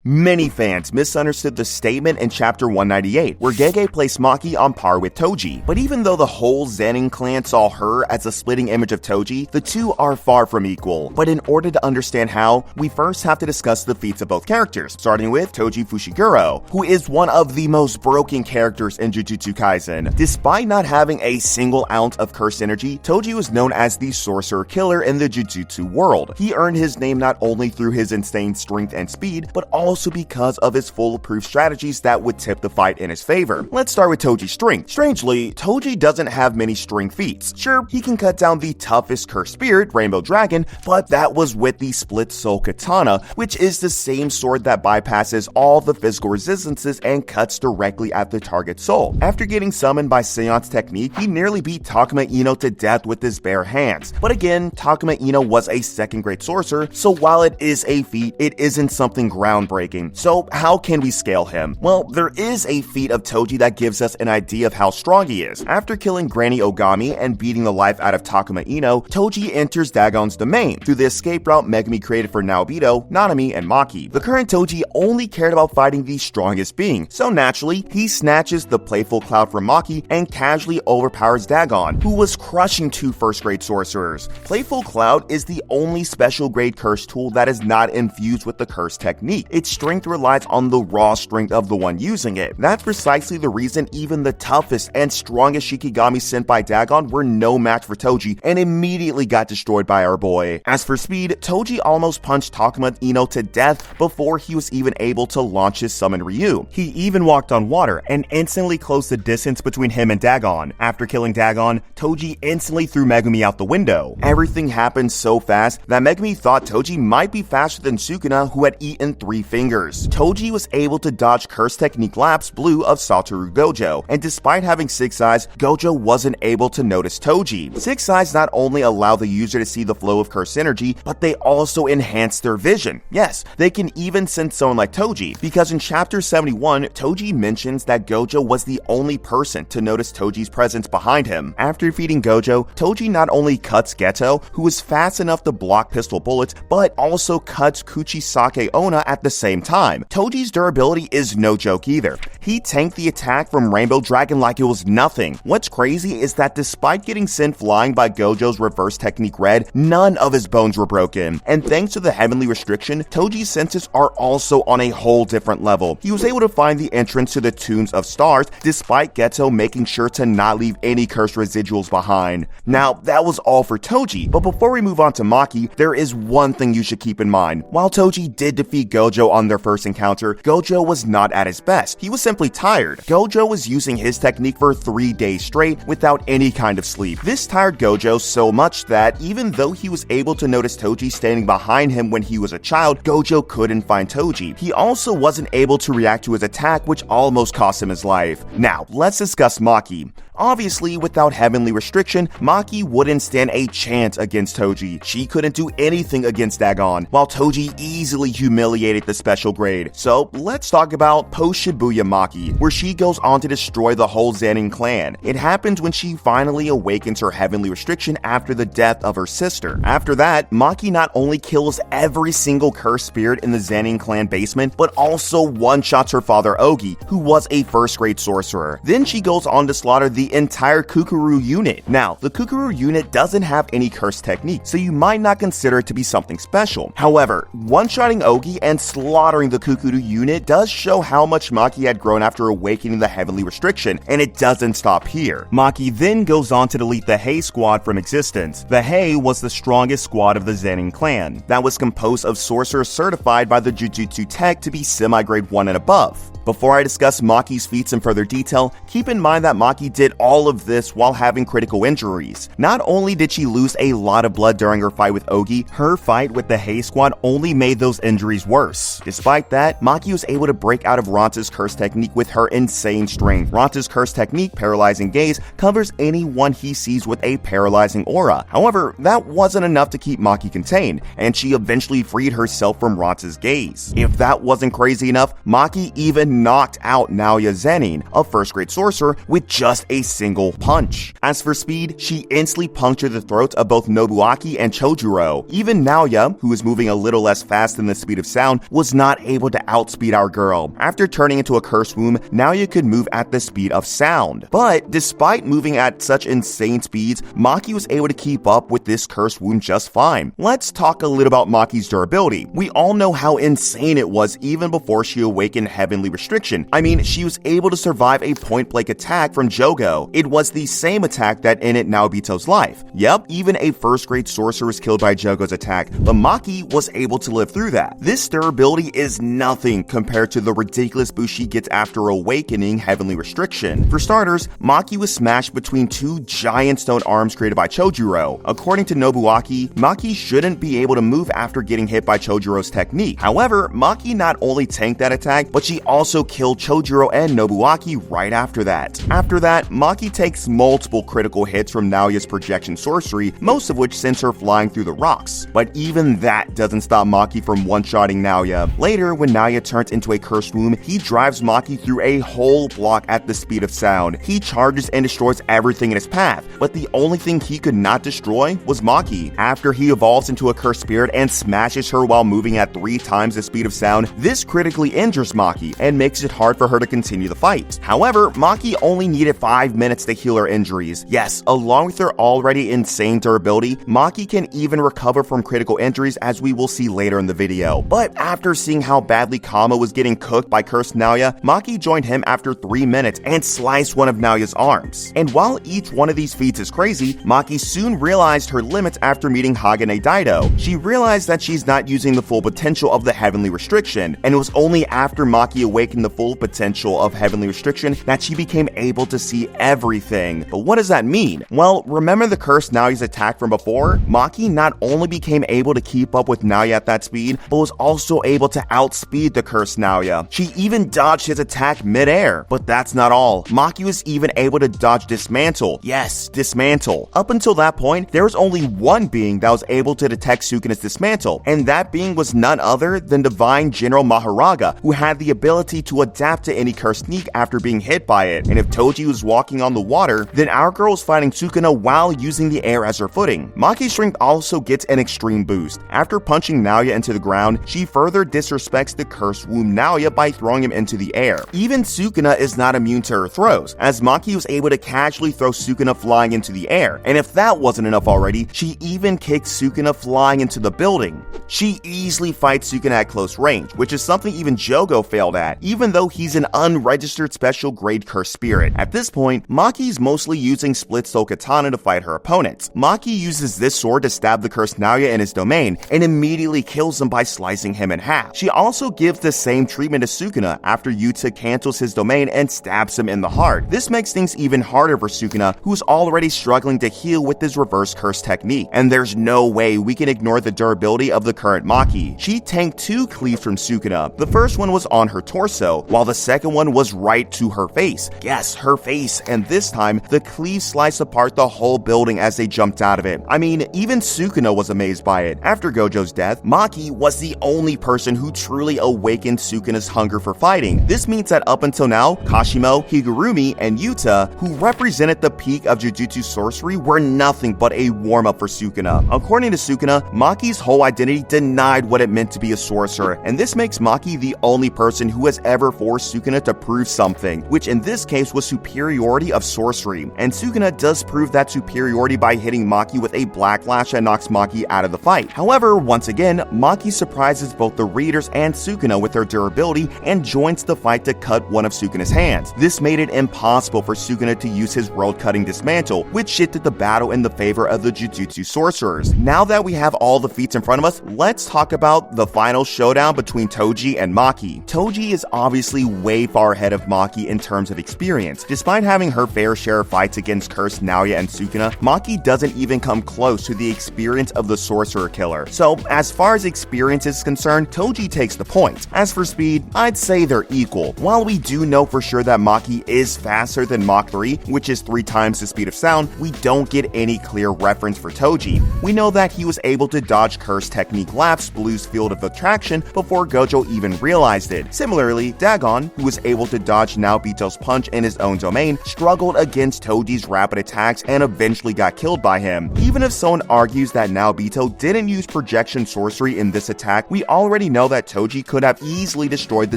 Many fans misunderstood the statement in chapter 198, where Gege placed Maki on par with Toji. But even though the whole Zenin clan saw her as a splitting image of Toji, the two are far from equal. But in order to understand how, we first have to discuss the feats of both characters, starting with Toji Fushiguro, who is one of the most broken characters in Jujutsu Kaisen. Despite not having a single ounce of cursed energy, Toji was known as the sorcerer killer in the Jujutsu world. He earned his name not only through his insane strength and speed, but also because of his foolproof strategies that would tip the fight in his favor. Let's start with Toji's strength. Strangely, Toji doesn't have many strength feats. Sure, he can cut down the toughest cursed spirit, Rainbow Dragon, but that was with the Split Soul Katana, which is the same sword that bypasses all the physical resistances and cuts directly at the target soul. After getting summoned by Seance technique, he nearly beat Takuma Ino to death with his bare hands. But again, Takuma Ino was a second-grade sorcerer, so while it is a feat, it isn't something groundbreaking. So how can we scale him? Well, there is a feat of Toji that gives us an idea of how strong he is. After killing Granny Ogami and beating the life out of Takuma Ino, Toji enters Dagon's domain through the escape route Megumi created for Naobito, Nanami, and Maki. The current Toji only cared about fighting the strongest being, so naturally, he snatches the Playful Cloud from Maki and casually overpowers Dagon, who was crushing two first-grade sorcerers. Playful Cloud is the only special grade curse tool that is not infused with the curse technique. Its strength relies on the raw strength of the one using it. That's precisely the reason even the toughest and strongest Shikigami sent by Dagon were no match for Toji and immediately got destroyed by our boy. As for speed, Toji almost punched Takuma Ino to death before he was even able to launch his summon Ryu. He even walked on water and instantly closed the distance between him and Dagon. After killing Dagon, Toji instantly threw Megumi out the window. Everything happened so fast that Megumi thought Toji might be faster than Sukuna, who had eaten 3 fingers. Toji was able to dodge Curse Technique Lapse Blue of Satoru Gojo, and despite having 6 eyes, Gojo wasn't able to notice Toji. 6 eyes not only allow the user to see the flow of Curse energy, but they also enhance their vision. Yes, they can even sense someone like Toji, because in chapter 71, Toji mentions that Gojo was the only person to notice Toji's presence behind him. After defeating Gojo, Toji not only cuts Geto, who is fast enough to block pistol bullets, but also cuts Kuchisake Onna at the same time. Toji's durability is no joke either. He tanked the attack from Rainbow Dragon like it was nothing. What's crazy is that despite getting sent flying by Gojo's reverse technique red, none of his bones were broken. And thanks to the heavenly restriction, Toji's senses are also on a whole different level. He was able to find the entrance to the Tombs of Stars despite Geto making sure to not leave any cursed residuals behind. Now, that was all for Toji, but before we move on to Maki, there is one thing you should keep in mind. While Toji did defeat Gojo on their first encounter, Gojo was not at his best. He was simply tired. Gojo was using his technique for 3 days straight without any kind of sleep. This tired Gojo so much that even though he was able to notice Toji standing behind him when he was a child, Gojo couldn't find Toji. He also wasn't able to react to his attack, which almost cost him his life. Now, let's discuss Maki. Obviously, without heavenly restriction, Maki wouldn't stand a chance against Toji. She couldn't do anything against Dagon, while Toji easily humiliated the special grade. So let's talk about post-Shibuya Maki, where she goes on to destroy the whole Zenin clan. It happens when she finally awakens her heavenly restriction after the death of her sister. After that, Maki not only kills every single cursed spirit in the Zenin clan basement, but also one-shots her father Ogi, who was a first-grade sorcerer. Then she goes on to slaughter the entire Kukuru unit. Now, the Kukuru unit doesn't have any cursed technique, so you might not consider it to be something special. However, one-shotting Ogi and slaughtering the Kukuru unit does show how much Maki had grown after awakening the heavenly restriction, and it doesn't stop here. Maki then goes on to delete the Hei squad from existence. The Hei was the strongest squad of the Zenin clan, that was composed of sorcerers certified by the Jujutsu Tech to be semi-grade 1 and above. Before I discuss Maki's feats in further detail, keep in mind that Maki did all of this while having critical injuries. Not only did she lose a lot of blood during her fight with Ogi, her fight with the Hei squad only made those injuries worse. Despite that, Maki was able to break out of Ranta's curse technique with her insane strength. Ranta's curse technique, Paralyzing Gaze, covers anyone he sees with a paralyzing aura. However, that wasn't enough to keep Maki contained, and she eventually freed herself from Ranta's gaze. If that wasn't crazy enough, Maki even knocked out Naoya Zenin, a first-grade sorcerer, with just a single punch. As for speed, she instantly punctured the throats of both Nobuaki and Chojuro. Even Naoya, who was moving a little less fast than the speed of sound, was not able to outspeed our girl. After turning into a cursed womb, Naoya could move at the speed of sound. But despite moving at such insane speeds, Maki was able to keep up with this cursed womb just fine. Let's talk a little about Maki's durability. We all know how insane it was even before she awakened Heavenly Restriction. I mean, she was able to survive a point-blank attack from Jogo. It was the same attack that ended Naobito's life. Yep, even a first-grade sorcerer was killed by Jogo's attack, but Maki was able to live through that. This durability is nothing compared to the ridiculous boost she gets after awakening Heavenly Restriction. For starters, Maki was smashed between two giant stone arms created by Chojuro. According to Nobuaki, Maki shouldn't be able to move after getting hit by Chojuro's technique. However, Maki not only tanked that attack, but she also killed Chojuro and Nobuaki right after that. After that, Maki takes multiple critical hits from Naoya's projection sorcery, most of which sends her flying through the rocks. But even that doesn't stop Maki from one-shotting Naoya. Later, when Naoya turns into a cursed womb, he drives Maki through a whole block at the speed of sound. He charges and destroys everything in his path, but the only thing he could not destroy was Maki. After he evolves into a cursed spirit and smashes her while moving at 3 times the speed of sound, this critically injures Maki and makes it hard for her to continue the fight. However, Maki only needed 5 minutes to heal her injuries. Yes, along with her already insane durability, Maki can even recover from critical injuries, as we will see later in the video. But after seeing how badly Kama was getting cooked by cursed Naoya, Maki joined him after 3 minutes and sliced one of Naoya's arms. And while each one of these feats is crazy, Maki soon realized her limits after meeting Hagane Daido. She realized that she's not using the full potential of the Heavenly Restriction, and it was only after Maki awakened the full potential of Heavenly Restriction that she became able to see everything. But what does that mean? Well, remember the cursed Naoya's attack from before? Maki not only became able to keep up with Naoya at that speed, but was also able to outspeed the cursed Naoya. She even dodged his attack mid-air. But that's not all. Maki was even able to dodge Dismantle. Yes, Dismantle. Up until that point, there was only one being that was able to detect Sukuna's Dismantle, and that being was none other than Divine General Maharaga, who had the ability to adapt to any cursed sneak after being hit by it. And if Toji was walking on the water, then our girl was fighting Sukuna while using the air as her footing. Maki's strength also gets an extreme boost. After punching Naoya into the ground, she further disrespects the cursed womb Naoya by throwing him into the air. Even Sukuna is not immune to her throws, as Maki was able to casually throw Sukuna flying into the air. And if that wasn't enough already, she even kicks Sukuna flying into the building. She easily fights Sukuna at close range, which is something even Jogo failed at, even though he's an unregistered special grade cursed spirit. At this point, Maki's mostly using split soul katana to fight her opponents. Maki uses this sword to stab the cursed Naoya in his domain, and immediately kills him by slicing him in half. She also gives the same treatment to Sukuna after Yuta cancels his domain and stabs him in the heart. This makes things even harder for Sukuna, who's already struggling to heal with his reverse curse technique. And there's no way we can ignore the durability of the current Maki. She tanked 2 cleaves from Sukuna. The first one was on her torso, while the second one was right to her face. Yes, her face, and this time, the cleave sliced apart the whole building as they jumped out of it. I mean, even Sukuna was amazed by it. After Gojo's death, Maki was the only person who truly awakened Sukuna's hunger for fighting. This means that up until now, Kashimo, Higurumi, and Yuta, who represented the peak of Jujutsu sorcery, were nothing but a warm-up for Sukuna. According to Sukuna, Maki's whole identity denied what it meant to be a sorcerer, and this makes Maki the only person who has ever forced Sukuna to prove something, which in this case was superiority of sorcery. And Sukuna does prove that superiority by hitting Maki with a black lash that knocks Maki out of the fight. However, once again, Maki surprises both the readers and Sukuna with her durability and joins the fight to cut one of Sukuna's hands. This made it impossible for Sukuna to use his world-cutting dismantle, which shifted the battle in the favor of the Jujutsu sorcerers. Now that we have all the feats in front of us, let's talk about the final showdown between Toji and Maki. Toji is obviously way far ahead of Maki in terms of experience. Despite having her fair share of fights against cursed Naoya and Sukuna, Maki doesn't even come close to the experience of the sorcerer killer. So, as far as experience is concerned, Toji takes the points. As for speed, I'd say they're equal. While we do know for sure that Maki is faster than Mach 3, which is 3 times the speed of sound, we don't get any clear reference for Toji. We know that he was able to dodge Curse Technique Lapse Blue's Field of Attraction before Gojo even realized it. Similarly, Dagon, who was able to dodge Naobito's punch in his own domain, struggled against Toji's rapid attacks and eventually got killed by him. Even if someone argues that Naobito didn't use projection sorcery in this attack, we already know that Toji could have easily destroyed the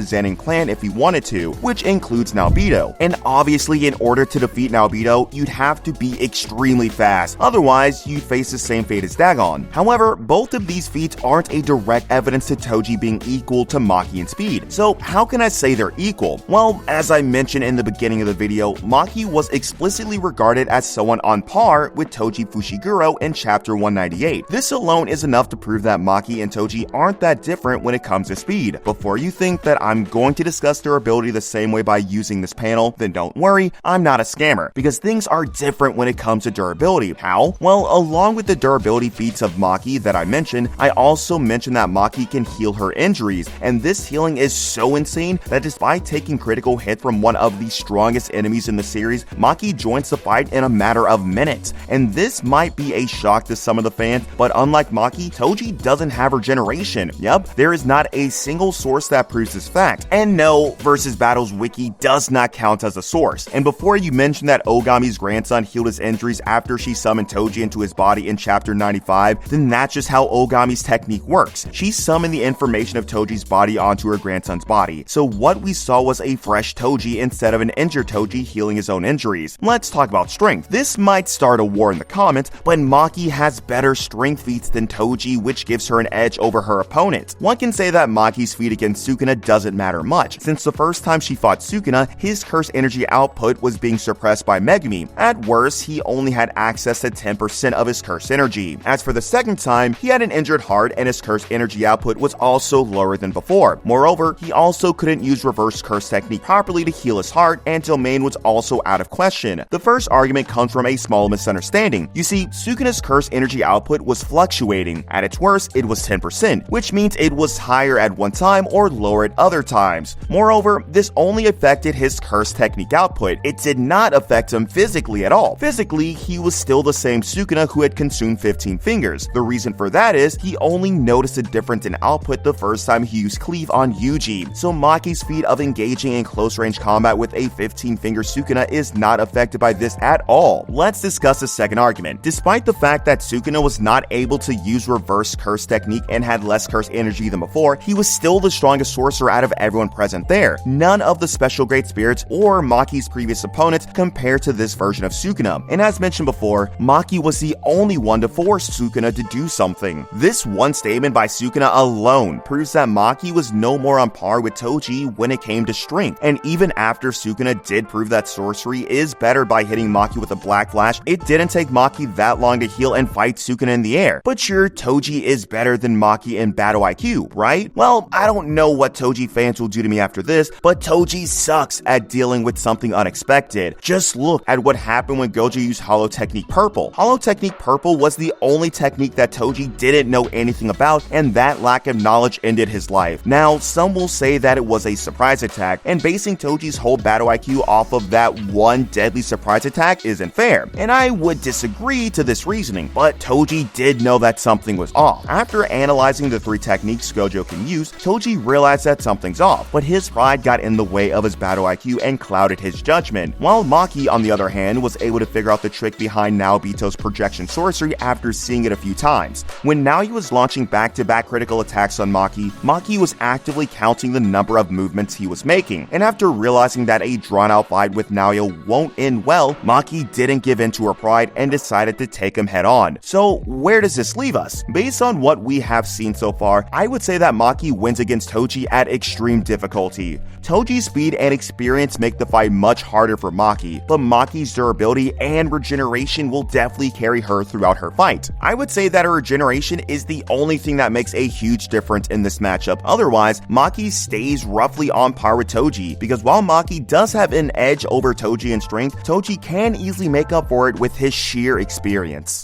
Zenin clan if he wanted to, which includes Naobito. And obviously, in order to defeat Naobito, you'd have to be extremely fast, otherwise you'd face the same fate as Dagon. However, both of these feats aren't a direct evidence to Toji being equal to Maki in speed. So how can I say they're equal? Well, as I mentioned in the beginning of the video, Maki was explicitly regarded as someone on par with Toji Fushiguro in chapter 198. This alone is enough to prove that Maki and Toji aren't that different when it comes to speed. Before you think that I'm going to discuss their ability the same way by using this panel, then don't worry, I'm not a scammer, because things are different when it comes to durability. How? Well, along with the durability feats of Maki that I mentioned, I also mentioned that Maki can heal her injuries, and this healing is so insane that despite taking critical hit from one of the strongest enemies in the series, Maki joins the fight in a matter of minutes. And this might be a shock to some of the fans, but unlike Maki, Toji doesn't have regeneration. Yup, there is not a single source that proves this fact. And no, Versus Battles Wiki does not count as a source. And before you mention that Ogami's grandson healed his injuries after she summoned Toji into his body in chapter 95, then that's just how Ogami's technique works. She summoned the information of Toji's body onto her grandson's body. So what we saw was a fresh Toji instead of an injured Toji healing his own injuries. Let's talk about strength. This might start a war in the comments, but Maki has better strength feats than Toji, which gives her an edge over her opponent. One can say that Maki's feat against Sukuna doesn't matter much, since the first time she fought Sukuna, his curse energy output was being suppressed by Megumi. At worst, he only had access to 10% of his curse energy. As for the second time, he had an injured heart and his curse energy output was also lower than before. Moreover, he also couldn't use reverse curse technique properly to heal his heart, and domain was also out of question. The first argument comes from a small misunderstanding. You see, Sukuna's curse energy output was fluctuating. At its worst, it was 10%, which means it was higher at one time or lower at other times. Moreover, this only affected his curse technique output. It did not affect him physically at all. Physically, he was still the same Sukuna who had consumed 15 fingers. The reason for that is he only noticed a difference in output the first time he used Cleave on Yuji. So Maki's feat of engaging in close range combat with a 15-finger Sukuna is not affected by this at all. Let's discuss the second argument. Despite the fact that Sukuna was not able to use reverse curse technique and had less curse energy than before, he was still the strongest sorcerer out of everyone present there. None of the special great spirits or Maki's previous opponents compared to this version of Sukuna. And as mentioned before, Maki was the only one to force Sukuna to do something. This one statement by Sukuna alone proves that Maki was no more on par with Toji when it came to strength. And even after Sukuna did prove that sorcery is better by hitting Maki with a black flash, it didn't take Maki that long to heal and fight Sukuna in the air. But sure, Toji is better than Maki in battle IQ, right? Well, I don't know what Toji fans will do to me after this, but Toji sucks at dealing with something unexpected. Just look at what happened when Gojo used Hollow Technique Purple. Hollow Technique Purple was the only technique that Toji didn't know anything about, and that lack of knowledge ended his life. Now, some will say that it was a surprise attack, and basing Toji's whole battle IQ off of that one deadly surprise attack isn't fair, and I would disagree to this reasoning, but Toji did know that something was off. After analyzing the 3 techniques Gojo can use, Toji realized that something's off, but his pride got in the way of his battle IQ and clouded his judgment, while Maki, on the other hand, was able to figure out the trick behind Naobito's projection sorcery after seeing it a few times. When Naoya was launching back-to-back critical attacks on Maki, Maki was actively counting the number of movements he was making, and after realizing that a drawn-out fight with Naoya won't end well, Maki didn't give in to her pride and decided to take him head-on. So where does this leave us? Based on what we have seen so far, I would say that Maki wins against Toji at extreme difficulty. Toji's speed and experience make the fight much harder for Maki, but Maki's durability and regeneration will definitely carry her throughout her fight. I would say that her regeneration is the only thing that makes a huge difference in this matchup. Otherwise, Maki stays roughly on par with Toji, because while Maki does have an edge over Toji in strength, Toji can easily make up for it with his sheer experience.